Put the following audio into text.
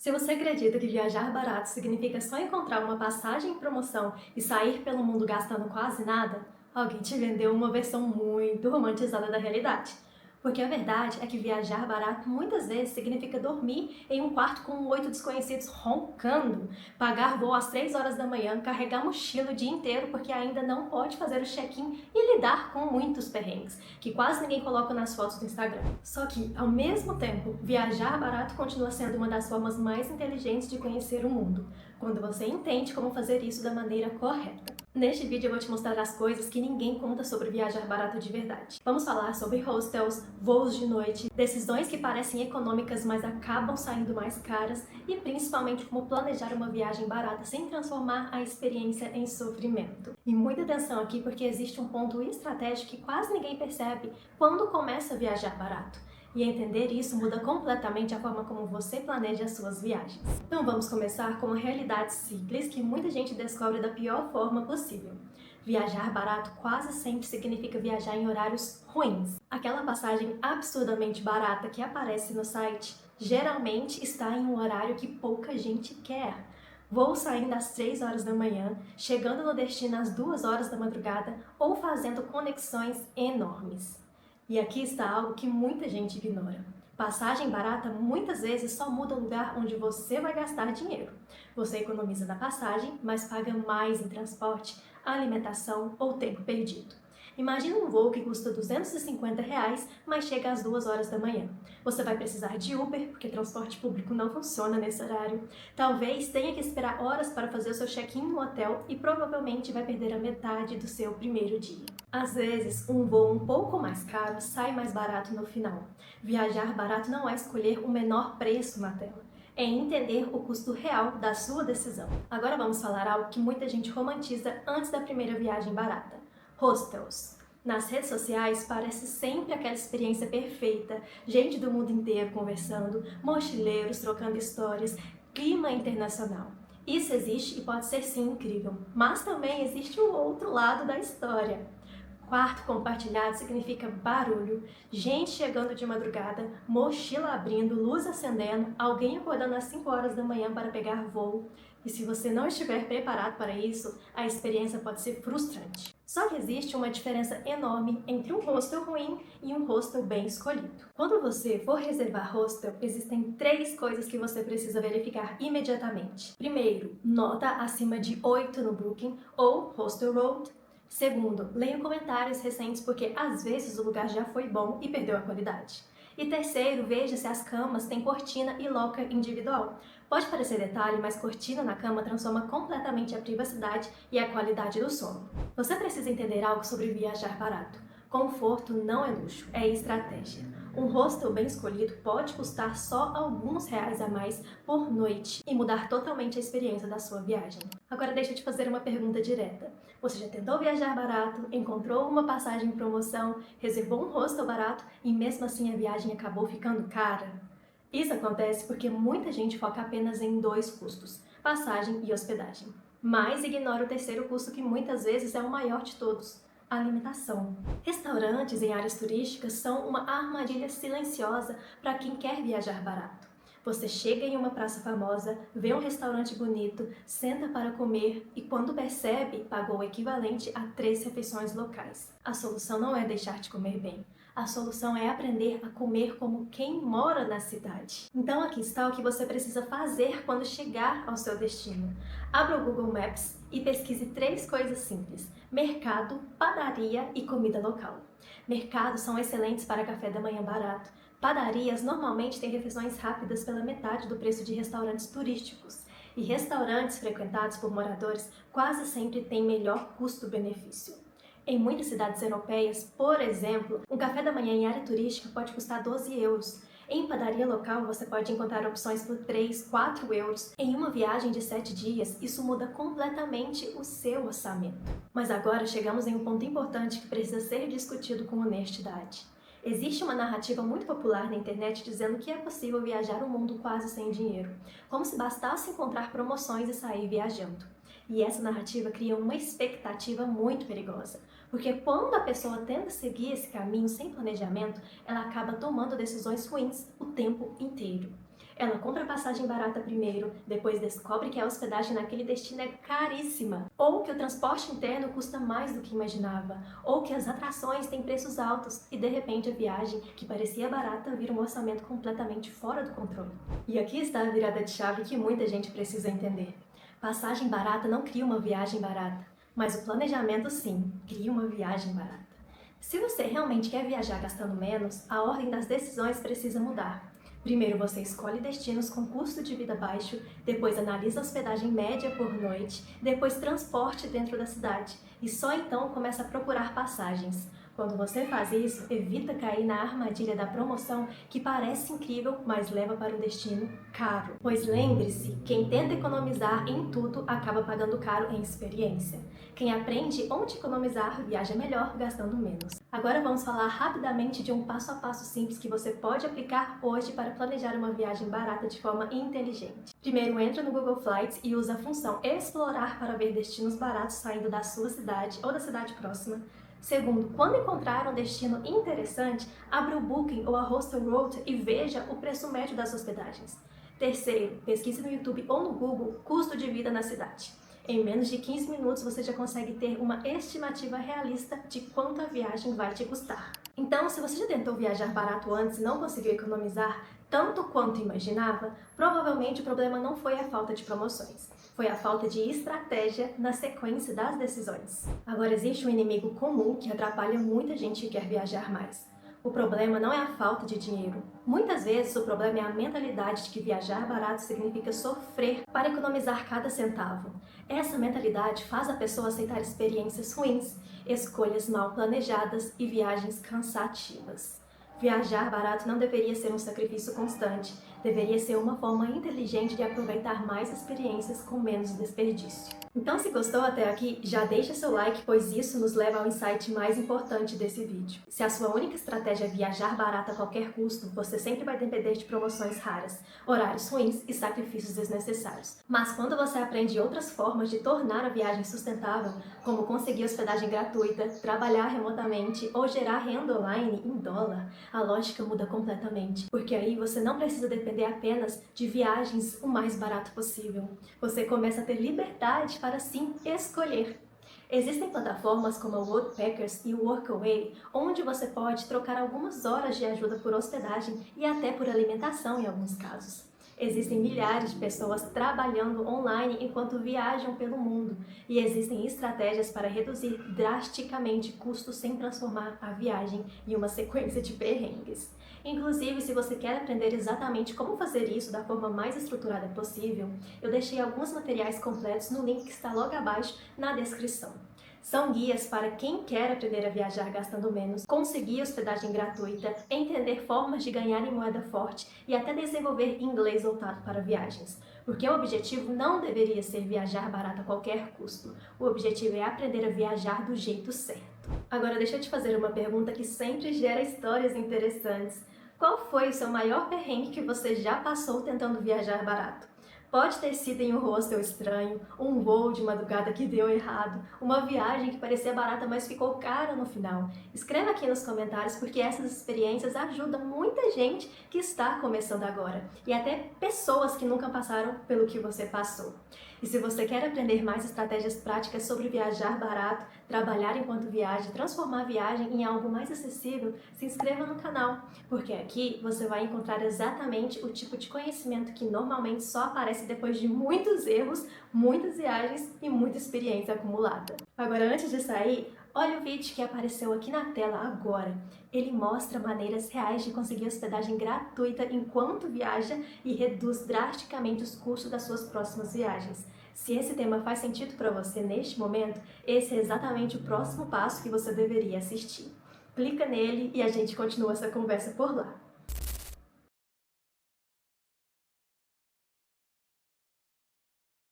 Se você acredita que viajar barato significa só encontrar uma passagem em promoção e sair pelo mundo gastando quase nada, alguém te vendeu uma versão muito romantizada da realidade. Porque a verdade é que viajar barato muitas vezes significa dormir em um quarto com 8 desconhecidos roncando, pagar voo às 3 horas da manhã, carregar mochila o dia inteiro porque ainda não pode fazer o check-in e lidar com muitos perrengues, que quase ninguém coloca nas fotos do Instagram. Só que, ao mesmo tempo, viajar barato continua sendo uma das formas mais inteligentes de conhecer o mundo, quando você entende como fazer isso da maneira correta. Neste vídeo eu vou te mostrar as coisas que ninguém conta sobre viajar barato de verdade. Vamos falar sobre hostels, voos de noite, decisões que parecem econômicas mas acabam saindo mais caras e principalmente como planejar uma viagem barata sem transformar a experiência em sofrimento. E muita atenção aqui porque existe um ponto estratégico que quase ninguém percebe quando começa a viajar barato. E entender isso muda completamente a forma como você planeja as suas viagens. Então vamos começar com uma realidade simples que muita gente descobre da pior forma possível. Viajar barato quase sempre significa viajar em horários ruins. Aquela passagem absurdamente barata que aparece no site geralmente está em um horário que pouca gente quer. Voo saindo às 3 horas da manhã, chegando no destino às 2 horas da madrugada ou fazendo conexões enormes. E aqui está algo que muita gente ignora. Passagem barata muitas vezes só muda o lugar onde você vai gastar dinheiro. Você economiza na passagem, mas paga mais em transporte, alimentação ou tempo perdido. Imagina um voo que custa R$ 250, mas chega às 2 horas da manhã. Você vai precisar de Uber, porque transporte público não funciona nesse horário. Talvez tenha que esperar horas para fazer o seu check-in no hotel e provavelmente vai perder a metade do seu primeiro dia. Às vezes, um voo um pouco mais caro sai mais barato no final. Viajar barato não é escolher o menor preço na tela, é entender o custo real da sua decisão. Agora vamos falar algo que muita gente romantiza antes da primeira viagem barata: hostels. Nas redes sociais parece sempre aquela experiência perfeita, gente do mundo inteiro conversando, mochileiros trocando histórias, clima internacional. Isso existe e pode ser sim incrível, mas também existe o outro lado da história. Quarto compartilhado significa barulho, gente chegando de madrugada, mochila abrindo, luz acendendo, alguém acordando às 5 horas da manhã para pegar voo. E se você não estiver preparado para isso, a experiência pode ser frustrante. Só que existe uma diferença enorme entre um hostel ruim e um hostel bem escolhido. Quando você for reservar hostel, existem 3 coisas que você precisa verificar imediatamente. Primeiro, nota acima de 8 no Booking ou Hostel Road. Segundo, leia comentários recentes porque às vezes o lugar já foi bom e perdeu a qualidade. E terceiro, veja se as camas têm cortina e locker individual. Pode parecer detalhe, mas cortina na cama transforma completamente a privacidade e a qualidade do sono. Você precisa entender algo sobre viajar barato. Conforto não é luxo, é estratégia. Um hostel bem escolhido pode custar só alguns reais a mais por noite e mudar totalmente a experiência da sua viagem. Agora deixa eu te fazer uma pergunta direta. Você já tentou viajar barato, encontrou uma passagem em promoção, reservou um hostel barato e mesmo assim a viagem acabou ficando cara? Isso acontece porque muita gente foca apenas em 2 custos, passagem e hospedagem, mas ignora o terceiro custo que muitas vezes é o maior de todos: a alimentação. Restaurantes em áreas turísticas são uma armadilha silenciosa para quem quer viajar barato. Você chega em uma praça famosa, vê um restaurante bonito, senta para comer e quando percebe, pagou o equivalente a 3 refeições locais. A solução não é deixar de comer bem. A solução é aprender a comer como quem mora na cidade. Então aqui está o que você precisa fazer quando chegar ao seu destino. Abra o Google Maps e pesquise 3 coisas simples: mercado, padaria e comida local. Mercados são excelentes para café da manhã barato. Padarias normalmente têm refeições rápidas pela metade do preço de restaurantes turísticos. E restaurantes frequentados por moradores quase sempre têm melhor custo-benefício. Em muitas cidades europeias, por exemplo, um café da manhã em área turística pode custar 12 euros. Em padaria local, você pode encontrar opções por 3, 4 euros. Em uma viagem de 7 dias, isso muda completamente o seu orçamento. Mas agora chegamos em um ponto importante que precisa ser discutido com honestidade. Existe uma narrativa muito popular na internet dizendo que é possível viajar o mundo quase sem dinheiro, como se bastasse encontrar promoções e sair viajando. E essa narrativa cria uma expectativa muito perigosa, porque quando a pessoa tenta seguir esse caminho sem planejamento, ela acaba tomando decisões ruins o tempo inteiro. Ela compra a passagem barata primeiro, depois descobre que a hospedagem naquele destino é caríssima, ou que o transporte interno custa mais do que imaginava, ou que as atrações têm preços altos e de repente a viagem, que parecia barata, vira um orçamento completamente fora do controle. E aqui está a virada de chave que muita gente precisa entender. Passagem barata não cria uma viagem barata, mas o planejamento sim, cria uma viagem barata. Se você realmente quer viajar gastando menos, a ordem das decisões precisa mudar. Primeiro você escolhe destinos com custo de vida baixo, depois analisa a hospedagem média por noite, depois transporte dentro da cidade e só então começa a procurar passagens. Quando você faz isso, evita cair na armadilha da promoção que parece incrível, mas leva para um destino caro. Pois lembre-se, quem tenta economizar em tudo acaba pagando caro em experiência. Quem aprende onde economizar viaja melhor gastando menos. Agora vamos falar rapidamente de um passo a passo simples que você pode aplicar hoje para planejar uma viagem barata de forma inteligente. Primeiro, entra no Google Flights e usa a função Explorar para ver destinos baratos saindo da sua cidade ou da cidade próxima. Segundo, quando encontrar um destino interessante, abra o Booking ou a Hostelworld e veja o preço médio das hospedagens. Terceiro, pesquise no YouTube ou no Google custo de vida na cidade. Em menos de 15 minutos você já consegue ter uma estimativa realista de quanto a viagem vai te custar. Então, se você já tentou viajar barato antes e não conseguiu economizar tanto quanto imaginava, provavelmente o problema não foi a falta de promoções, foi a falta de estratégia na sequência das decisões. Agora, existe um inimigo comum que atrapalha muita gente que quer viajar mais. O problema não é a falta de dinheiro. Muitas vezes o problema é a mentalidade de que viajar barato significa sofrer para economizar cada centavo. Essa mentalidade faz a pessoa aceitar experiências ruins, escolhas mal planejadas e viagens cansativas. Viajar barato não deveria ser um sacrifício constante, deveria ser uma forma inteligente de aproveitar mais experiências com menos desperdício. Então, se gostou até aqui, já deixa seu like, pois isso nos leva ao insight mais importante desse vídeo. Se a sua única estratégia é viajar barato a qualquer custo, você sempre vai depender de promoções raras, horários ruins e sacrifícios desnecessários. Mas quando você aprende outras formas de tornar a viagem sustentável, como conseguir hospedagem gratuita, trabalhar remotamente ou gerar renda online em dólar, a lógica muda completamente, porque aí você não precisa depender apenas de viagens o mais barato possível. Você começa a ter liberdade para sim escolher. Existem plataformas como a Woodpeckers e o Workaway, onde você pode trocar algumas horas de ajuda por hospedagem e até por alimentação em alguns casos. Existem milhares de pessoas trabalhando online enquanto viajam pelo mundo e existem estratégias para reduzir drasticamente custos sem transformar a viagem em uma sequência de perrengues. Inclusive, se você quer aprender exatamente como fazer isso da forma mais estruturada possível, eu deixei alguns materiais completos no link que está logo abaixo na descrição. São guias para quem quer aprender a viajar gastando menos, conseguir hospedagem gratuita, entender formas de ganhar em moeda forte e até desenvolver inglês voltado para viagens. Porque o objetivo não deveria ser viajar barato a qualquer custo. O objetivo é aprender a viajar do jeito certo. Agora deixa eu te fazer uma pergunta que sempre gera histórias interessantes. Qual foi o seu maior perrengue que você já passou tentando viajar barato? Pode ter sido em um hostel estranho, um voo de madrugada que deu errado, uma viagem que parecia barata, mas ficou cara no final. Escreva aqui nos comentários, porque essas experiências ajudam muita gente que está começando agora, e até pessoas que nunca passaram pelo que você passou. E se você quer aprender mais estratégias práticas sobre viajar barato, trabalhar enquanto viaja, transformar a viagem em algo mais acessível, se inscreva no canal, porque aqui você vai encontrar exatamente o tipo de conhecimento que normalmente só aparece depois de muitos erros, muitas viagens e muita experiência acumulada. Agora, antes de sair, olha o vídeo que apareceu aqui na tela agora. Ele mostra maneiras reais de conseguir hospedagem gratuita enquanto viaja e reduz drasticamente os custos das suas próximas viagens. Se esse tema faz sentido para você neste momento, esse é exatamente o próximo passo que você deveria assistir. Clica nele e a gente continua essa conversa por lá.